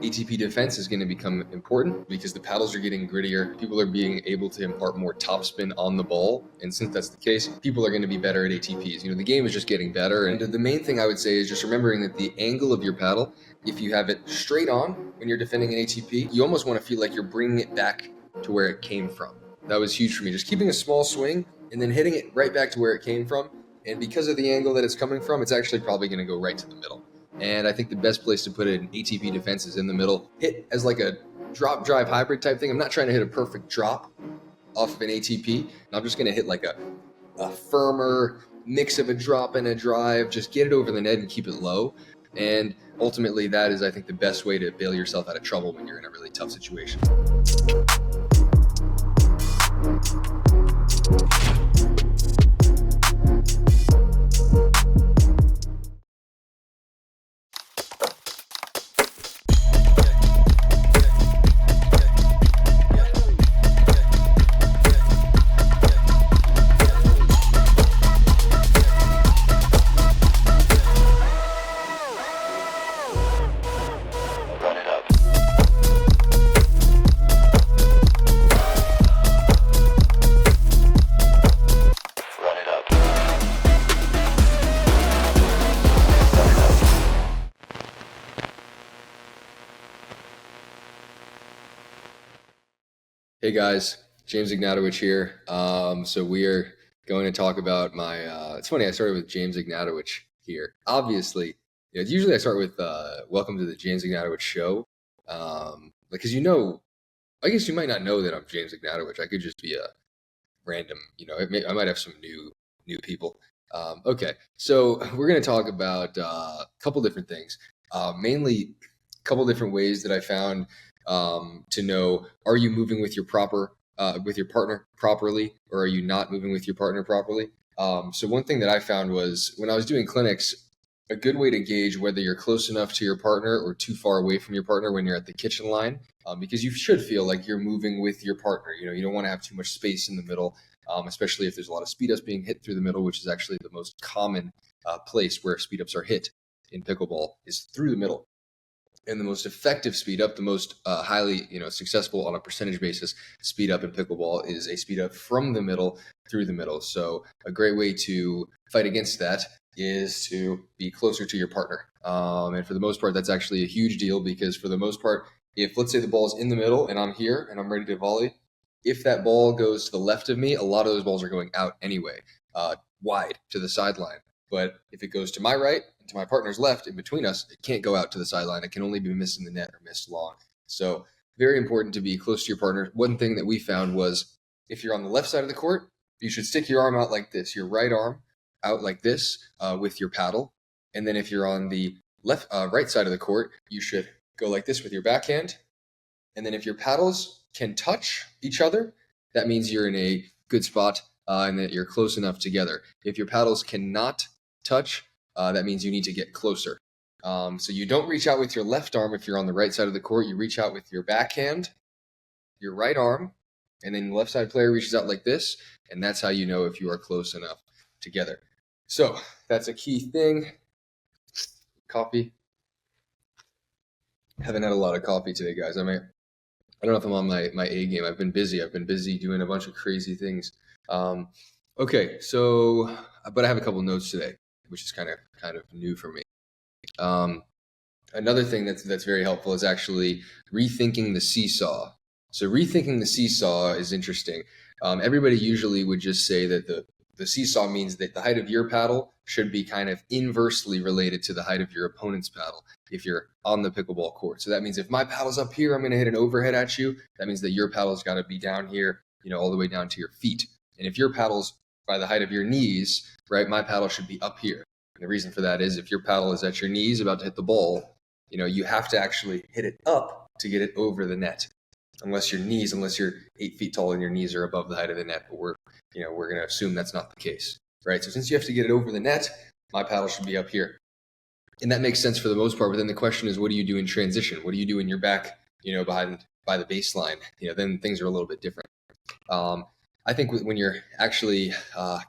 ATP defense is going to become important because the paddles are getting grittier. People are being able to impart more topspin on the ball. And since that's the case, people are going to be better at ATPs. The game is just getting better. And the main thing I would say is just remembering that the angle of your paddle, if you have it straight on when you're defending an ATP, you almost want to feel like you're bringing it back to where it came from. That was huge for me. Just keeping a small swing and then hitting it right back to where it came from. And because of the angle that it's coming from, it's actually probably going to go right to the middle. And I think the best place to put an ATP defense is in the middle. Hit as like a drop drive hybrid type thing. I'm not trying to hit a perfect drop off of an ATP. I'm just going to hit like a firmer mix of a drop and a drive. Just get it over the net and keep it low. And ultimately, that is, I think, the best way to bail yourself out of trouble when you're in a really tough situation. Hey guys, James Ignatowich here. So we are going to talk about my, it's funny, I started with James Ignatowich here. Obviously, usually I start with welcome to the James Ignatowich Show. Because I guess you might not know that I'm James Ignatowich. I could just be a random, I might have some new people. Okay, so we're going to talk about a couple different things. Mainly a couple different ways that I found to know, are you moving with your partner properly, or are you not moving with your partner properly? So one thing that I found was when I was doing clinics, a good way to gauge whether you're close enough to your partner or too far away from your partner when you're at the kitchen line, because you should feel like you're moving with your partner. You don't want to have too much space in the middle, especially if there's a lot of speed ups being hit through the middle, which is actually the most common place where speed ups are hit in pickleball is through the middle. And the most effective speed up, the most highly successful on a percentage basis speed up in pickleball is a speed up from the middle through the middle. So a great way to fight against that is to be closer to your partner. And for the most part, that's actually a huge deal, because for the most part, if let's say the ball's in the middle and I'm here and I'm ready to volley, if that ball goes to the left of me, a lot of those balls are going out anyway, wide to the sideline. But if it goes to my right and to my partner's left, in between us, it can't go out to the sideline. It can only be missing the net or missed long. So very important to be close to your partner. One thing that we found was if you're on the left side of the court, you should stick your arm out like this, your right arm out like this with your paddle. And then if you're on the right side of the court, you should go like this with your backhand. And then if your paddles can touch each other, that means you're in a good spot and that you're close enough together. If your paddles cannot touch, that means you need to get closer. So you don't reach out with your left arm if you're on the right side of the court. You reach out with your backhand, your right arm, and then the left side player reaches out like this, and that's how you know if you are close enough together. So that's a key thing. Coffee. Haven't had a lot of coffee today, guys. I don't know if I'm on my A game. I've been busy doing a bunch of crazy things. Okay, so, but I have a couple notes today, which is kind of new for me. Another thing that's very helpful is actually rethinking the seesaw. So rethinking the seesaw is interesting. Everybody usually would just say that the seesaw means that the height of your paddle should be kind of inversely related to the height of your opponent's paddle if you're on the pickleball court. So that means if my paddle's up here, I'm going to hit an overhead at you. That means that your paddle's got to be down here, all the way down to your feet. And if your paddle's by the height of your knees, right, my paddle should be up here. And the reason for that is if your paddle is at your knees about to hit the ball, you have to actually hit it up to get it over the net. Unless you're 8 feet tall and your knees are above the height of the net, but we're going to assume that's not the case, right? So since you have to get it over the net, my paddle should be up here. And that makes sense for the most part, but then the question is, what do you do in transition? What do you do when you're back, by the baseline? Then things are a little bit different. I think when you're actually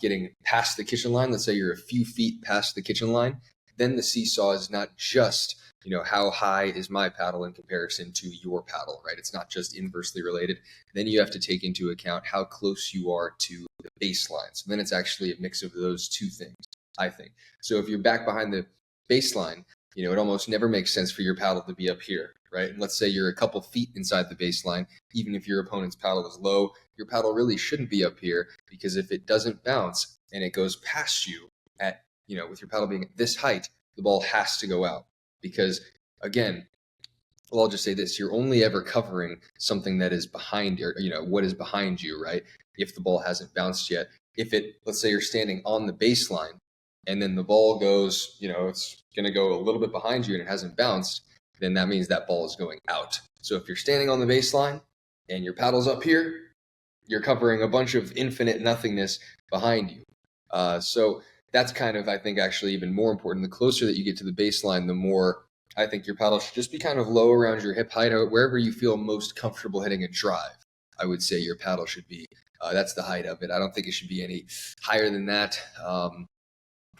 getting past the kitchen line, let's say you're a few feet past the kitchen line, then the seesaw is not just how high is my paddle in comparison to your paddle, right? It's not just inversely related. Then you have to take into account how close you are to the baseline. So then it's actually a mix of those two things, I think. So if you're back behind the baseline, it almost never makes sense for your paddle to be up here, right? And let's say you're a couple feet inside the baseline, even if your opponent's paddle is low, your paddle really shouldn't be up here, because if it doesn't bounce and it goes past you at, with your paddle being at this height, the ball has to go out. Because again, well, I'll just say this, you're only ever covering something that is behind you, what is behind you, right? If the ball hasn't bounced yet. Let's say you're standing on the baseline and then the ball goes, it's going to go a little bit behind you and it hasn't bounced, then that means that ball is going out. So if you're standing on the baseline and your paddle's up here, you're covering a bunch of infinite nothingness behind you. So that's kind of, I think, actually even more important. The closer that you get to the baseline, the more I think your paddle should just be kind of low around your hip height, wherever you feel most comfortable hitting a drive. I would say your paddle should be, that's the height of it. I don't think it should be any higher than that.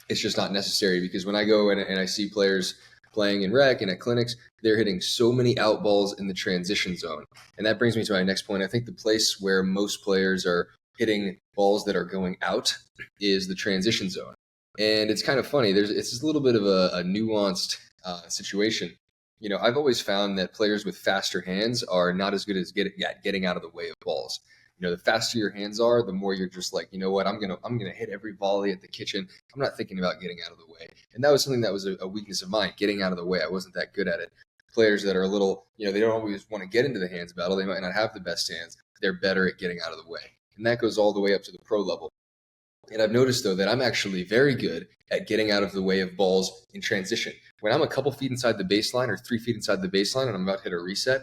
It's just not necessary, because when I go and I see players playing in rec and at clinics, they're hitting so many out balls in the transition zone. And that brings me to my next point. I think the place where most players are hitting balls that are going out is the transition zone. And it's kind of funny. It's a little bit of a nuanced situation. I've always found that players with faster hands are not as good as getting out of the way of balls. The faster your hands are, the more you're just like, what, I'm gonna hit every volley at the kitchen. I'm not thinking about getting out of the way. And that was something that was a weakness of mine, getting out of the way. I wasn't that good at it. Players that are a little, they don't always want to get into the hands battle. They might not have the best hands. They're better at getting out of the way. And that goes all the way up to the pro level. And I've noticed, though, that I'm actually very good at getting out of the way of balls in transition. When I'm a couple feet inside the baseline or 3 feet inside the baseline and I'm about to hit a reset,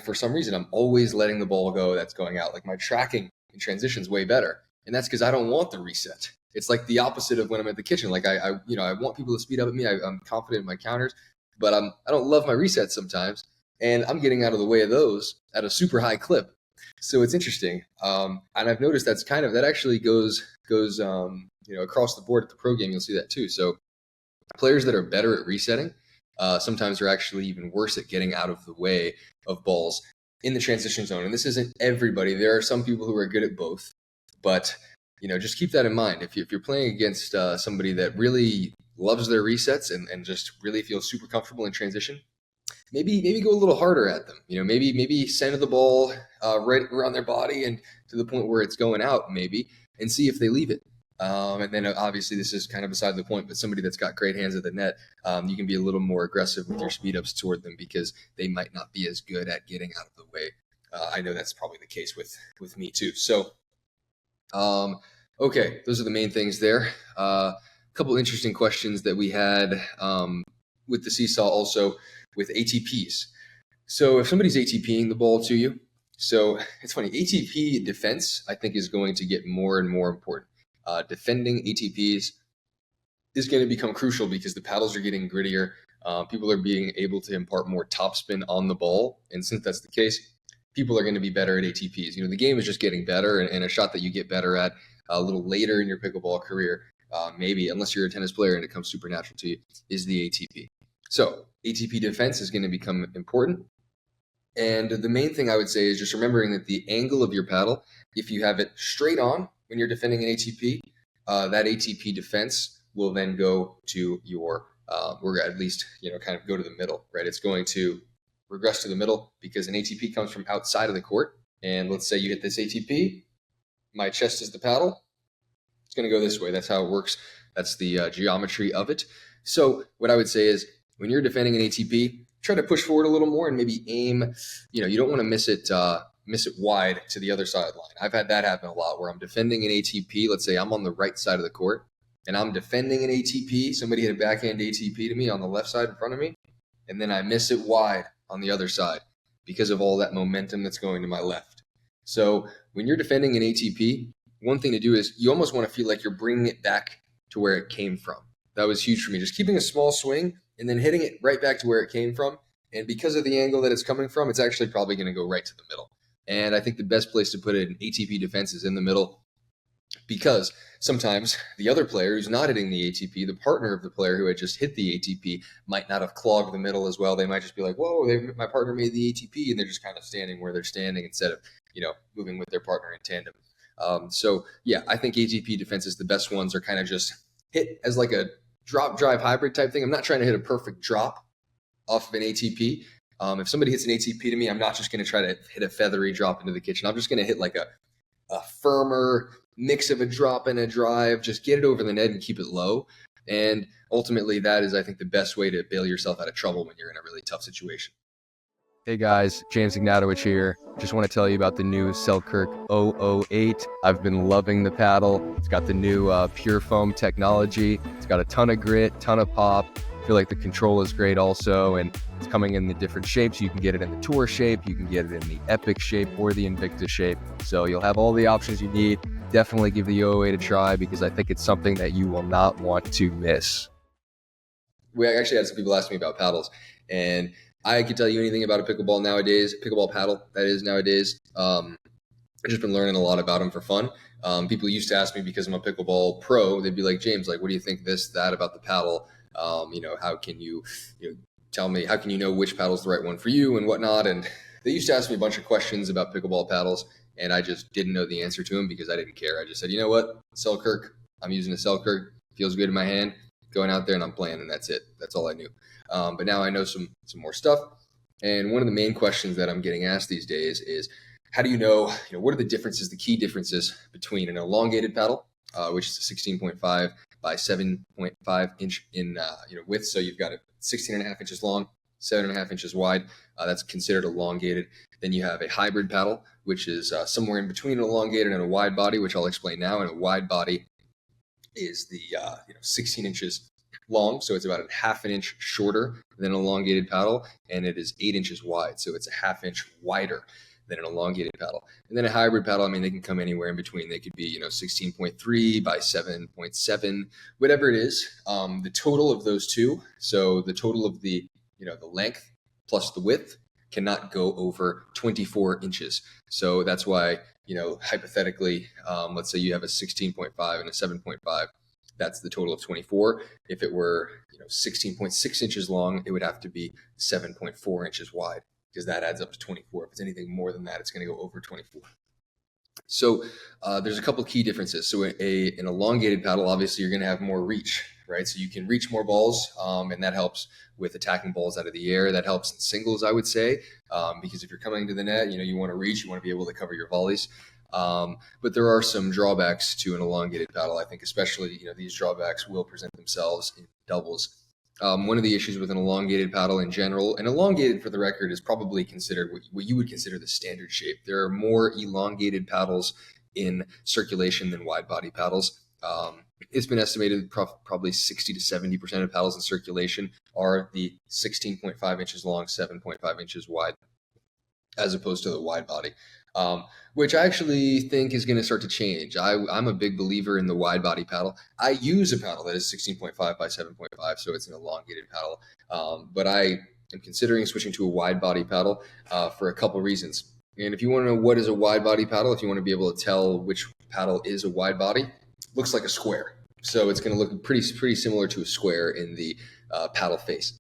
for some reason, I'm always letting the ball go that's going out. Like, my tracking in transition is way better. And that's because I don't want the reset. It's like the opposite of when I'm at the kitchen. Like, I want people to speed up at me. I'm confident in my counters, but I don't love my resets sometimes. And I'm getting out of the way of those at a super high clip. So it's interesting. And I've noticed that actually goes across the board at the pro game. You'll see that too. So players that are better at resetting sometimes are actually even worse at getting out of the way of balls in the transition zone. And this isn't everybody. There are some people who are good at both, but just keep that in mind. If you're playing against somebody that really loves their resets and just really feels super comfortable in transition, maybe go a little harder at them. Maybe send the ball right around their body and to the point where it's going out, maybe, and see if they leave it. And then obviously this is kind of beside the point, but somebody that's got great hands at the net, you can be a little more aggressive with your speed ups toward them, because they might not be as good at getting out of the way. I know that's probably the case with me too. So, okay, those are the main things there. A couple interesting questions that we had with the Seesaw, also with ATPs. So if somebody's ATPing the ball to you, so it's funny, ATP defense, I think, is going to get more and more important. Defending ATPs is going to become crucial because the paddles are getting grittier. People are being able to impart more topspin on the ball. And since that's the case, people are going to be better at ATPs. The game is just getting better, and a shot that you get better at a little later in your pickleball career, maybe, unless you're a tennis player and it comes super natural to you, is the ATP. So ATP defense is going to become important. And the main thing I would say is just remembering that the angle of your paddle, if you have it straight on when you're defending an ATP, that ATP defense will then go to your, or at least, kind of go to the middle, right? It's going to regress to the middle because an ATP comes from outside of the court. And let's say you hit this ATP, my chest is the paddle. It's going to go this way. That's how it works. That's the geometry of it. So what I would say is, when you're defending an ATP, try to push forward a little more and maybe aim. You don't want to miss it wide to the other sideline. I've had that happen a lot where I'm defending an ATP. Let's say I'm on the right side of the court and I'm defending an ATP. Somebody hit a backhand ATP to me on the left side in front of me, and then I miss it wide on the other side because of all that momentum that's going to my left. So when you're defending an ATP, one thing to do is you almost want to feel like you're bringing it back to where it came from. That was huge for me. Just keeping a small swing and then hitting it right back to where it came from. And because of the angle that it's coming from, it's actually probably going to go right to the middle. And I think the best place to put it in ATP defense is in the middle. because sometimes the other player who's not hitting the ATP, the partner of the player who had just hit the ATP, might not have clogged the middle as well. They might just be like, whoa, my partner made the ATP, and they're just kind of standing where they're standing instead of, moving with their partner in tandem. So yeah, I think ATP defenses, the best ones, are kind of just hit as like a drop drive hybrid type thing. I'm not trying to hit a perfect drop off of an ATP. If somebody hits an ATP to me, I'm not just going to try to hit a feathery drop into the kitchen. I'm just going to hit like a firmer mix of a drop and a drive, just get it over the net and keep it low. And ultimately, that is, I think, the best way to bail yourself out of trouble when you're in a really tough situation. Hey guys, James Ignatowich here. Just want to tell you about the new Selkirk 008. I've been loving the paddle. It's got the new pure foam technology. It's got a ton of grit, ton of pop. I feel like the control is great also, and it's coming in the different shapes. You can get it in the tour shape, you can get it in the epic shape or the Invictus shape. So you'll have all the options you need. Definitely give the 008 a try because I think it's something that you will not want to miss. We actually had some people ask me about paddles, and I can tell you anything about a pickleball paddle, that is nowadays. I've just been learning a lot about them for fun. People used to ask me because I'm a pickleball pro, they'd be like, James, like, what do you think that about the paddle? How can you tell me, how can you know which paddle's the right one for you and whatnot? And they used to ask me a bunch of questions about pickleball paddles, and I just didn't know the answer to them because I didn't care. I just said, you know what, Selkirk, I'm using a Selkirk, feels good in my hand, going out there and I'm playing, and that's it. That's all I knew. But now I know some more stuff. And one of the main questions that I'm getting asked these days is, how do you know, what are the differences, the key differences between an elongated paddle, which is a 16.5 by 7.5 inch in width. So you've got it 16.5 inches long, 7.5 inches wide. That's considered elongated. Then you have a hybrid paddle, which is somewhere in between an elongated and a wide body, which I'll explain now. And a wide body is the 16 inches long, so it's about a half an inch shorter than an elongated paddle, and it is 8 inches wide, so it's a half inch wider than an elongated paddle. And then a hybrid paddle, I mean, they can come anywhere in between. They could be 16.3 by 7.7, whatever it is. The total of those two, so the total of the the length plus the width, cannot go over 24 inches. So that's why hypothetically, let's say you have a 16.5 and a 7.5. That's the total of 24. If it were 16.6 inches long, it would have to be 7.4 inches wide, because that adds up to 24. If it's anything more than that, it's going to go over 24. So there's a couple key differences. So an elongated paddle, obviously, you're going to have more reach, right? So you can reach more balls, and that helps with attacking balls out of the air. That helps in singles, I would say, because if you're coming to the net, you want to reach, you want to be able to cover your volleys. But there are some drawbacks to an elongated paddle. I think especially, these drawbacks will present themselves in doubles. One of the issues with an elongated paddle in general, and elongated, for the record, is probably considered what you would consider the standard shape. There are more elongated paddles in circulation than wide body paddles. It's been estimated probably 60 to 70% of paddles in circulation are the 16.5 inches long, 7.5 inches wide, as opposed to the wide body. Which I actually think is going to start to change. I'm a big believer in the wide body paddle. I use a paddle that is 16.5 by 7.5, so it's an elongated paddle. But I am considering switching to a wide body paddle for a couple reasons. And if you want to know what is a wide body paddle, if you want to be able to tell which paddle is a wide body, it looks like a square. So it's going to look pretty similar to a square in the paddle face.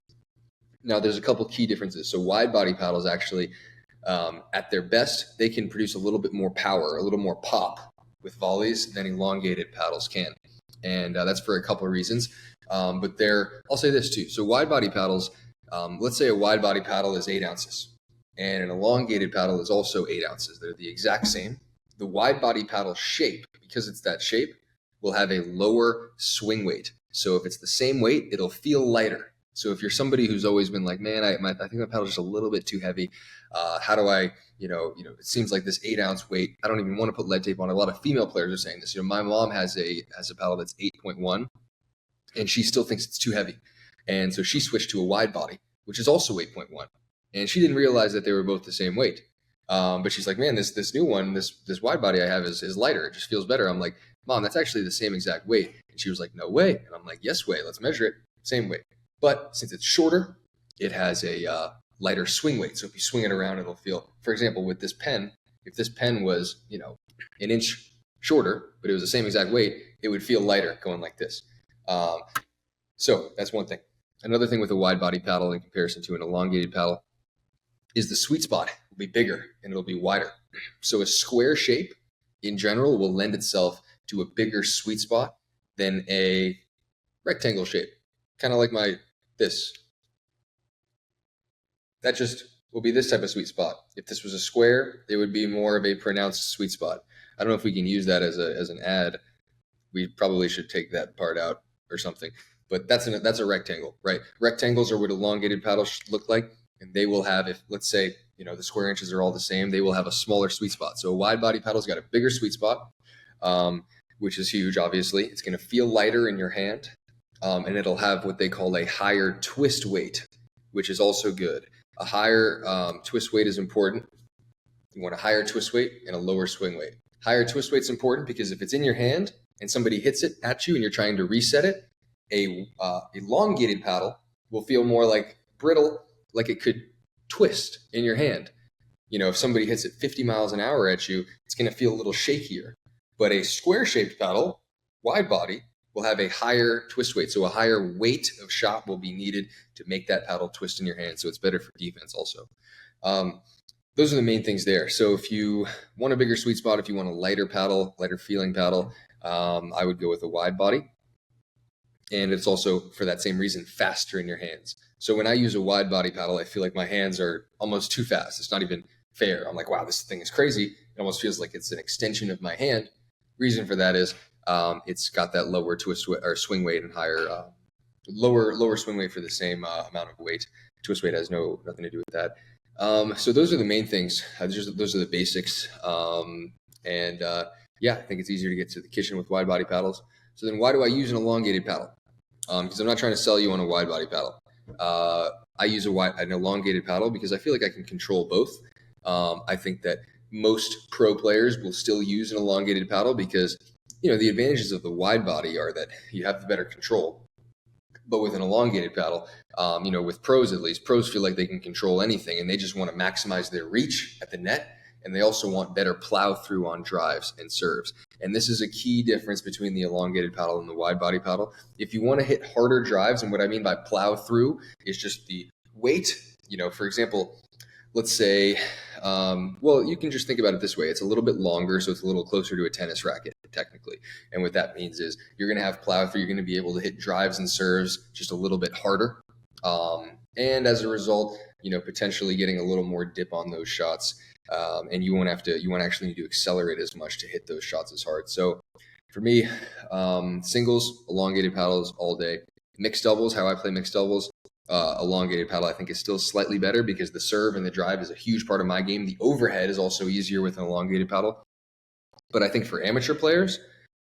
Now, there's a couple key differences. So wide body paddles actually, at their best, they can produce a little bit more power, a little more pop with volleys than elongated paddles can. And that's for a couple of reasons. But I'll say this too. So wide body paddles, let's say a wide body paddle is 8 ounces and an elongated paddle is also 8 ounces. They're the exact same. The wide body paddle shape, because it's that shape, will have a lower swing weight. So if it's the same weight, it'll feel lighter. So if you're somebody who's always been like, man, I think my paddle's just a little bit too heavy. How do I, it seems like this 8 ounce weight, I don't even want to put lead tape on. A lot of female players are saying this. My mom has a paddle that's 8.1 and she still thinks it's too heavy. And so she switched to a wide body, which is also 8.1. And she didn't realize that they were both the same weight. But she's like, man, this new one, this wide body I have is lighter. It just feels better. I'm like, Mom, that's actually the same exact weight. And she was like, no way. And I'm like, yes way. Let's measure it. Same weight. But since it's shorter, it has a lighter swing weight. So if you swing it around, it'll feel, for example, with this pen, if this pen was, an inch shorter, but it was the same exact weight, it would feel lighter going like this. So that's one thing. Another thing with a wide body paddle in comparison to an elongated paddle is the sweet spot will be bigger and it'll be wider. So a square shape in general will lend itself to a bigger sweet spot than a rectangle shape, kind of like this. That just will be this type of sweet spot. If this was a square, it would be more of a pronounced sweet spot. I don't know if we can use that as an ad. We probably should take that part out or something. But that's a rectangle, right? Rectangles are what elongated paddles look like, and they will have, if let's say the square inches are all the same, they will have a smaller sweet spot. So a wide body paddle's got a bigger sweet spot, which is huge. Obviously, it's going to feel lighter in your hand, and it'll have what they call a higher twist weight, which is also good. A higher twist weight is important. You want a higher twist weight and a lower swing weight. Higher twist weight is important because if it's in your hand and somebody hits it at you and you're trying to reset it, a elongated paddle will feel more like brittle, like it could twist in your hand. If somebody hits it 50 miles an hour at you, it's going to feel a little shakier. But a square-shaped paddle, wide body, will have a higher twist weight. So a higher weight of shot will be needed to make that paddle twist in your hand. So it's better for defense also. Those are the main things there. So if you want a bigger sweet spot, if you want a lighter paddle, lighter feeling paddle, I would go with a wide body. And it's also, for that same reason, faster in your hands. So when I use a wide body paddle, I feel like my hands are almost too fast. It's not even fair. I'm like, wow, this thing is crazy. It almost feels like it's an extension of my hand. Reason for that is it's got that lower twist or swing weight and higher lower swing weight for the same amount of weight. Twist weight has nothing to do with that. So those are the main things. Those are the basics. Yeah, I think it's easier to get to the kitchen with wide body paddles. So then why do I use an elongated paddle? Because I'm not trying to sell you on a wide body paddle. I use an elongated paddle because I feel like I can control both. I think that most pro players will still use an elongated paddle because the advantages of the wide body are that you have the better control. But with an elongated paddle, with pros at least, pros feel like they can control anything and they just want to maximize their reach at the net. And they also want better plow through on drives and serves. And this is a key difference between the elongated paddle and the wide body paddle. If you want to hit harder drives, and what I mean by plow through is just the weight, for example, let's say, you can just think about it this way. It's a little bit longer, so it's a little closer to a tennis racket, technically. And what that means is you're going to have plow through. You're going to be able to hit drives and serves just a little bit harder. And as a result, potentially getting a little more dip on those shots. And you won't actually need to accelerate as much to hit those shots as hard. So for me, singles, elongated paddles all day. Mixed doubles, how I play mixed doubles, elongated paddle I think is still slightly better because the serve and the drive is a huge part of my game. The overhead is also easier with an elongated paddle. But I think for amateur players,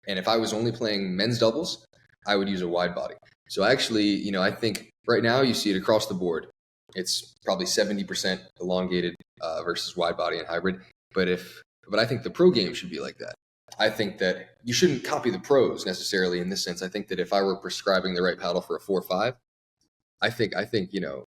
and if I was only playing men's doubles, I would use a wide body. So actually, I think right now you see it across the board. It's probably 70% elongated versus wide body and hybrid. But I think the pro game should be like that. I think that you shouldn't copy the pros necessarily in this sense. I think that if I were prescribing the right paddle for a 4-5, I think 3-0s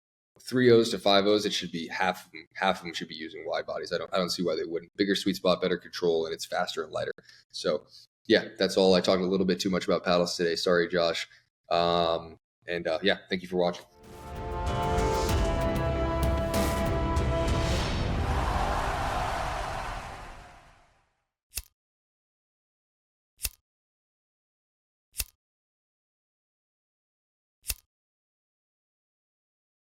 to 5-0s, it should be half of them should be using wide bodies. I don't see why they wouldn't. Bigger sweet spot, better control, and it's faster and lighter. So yeah, that's all. I talked a little bit too much about paddles today. Sorry, Josh. Thank you for watching.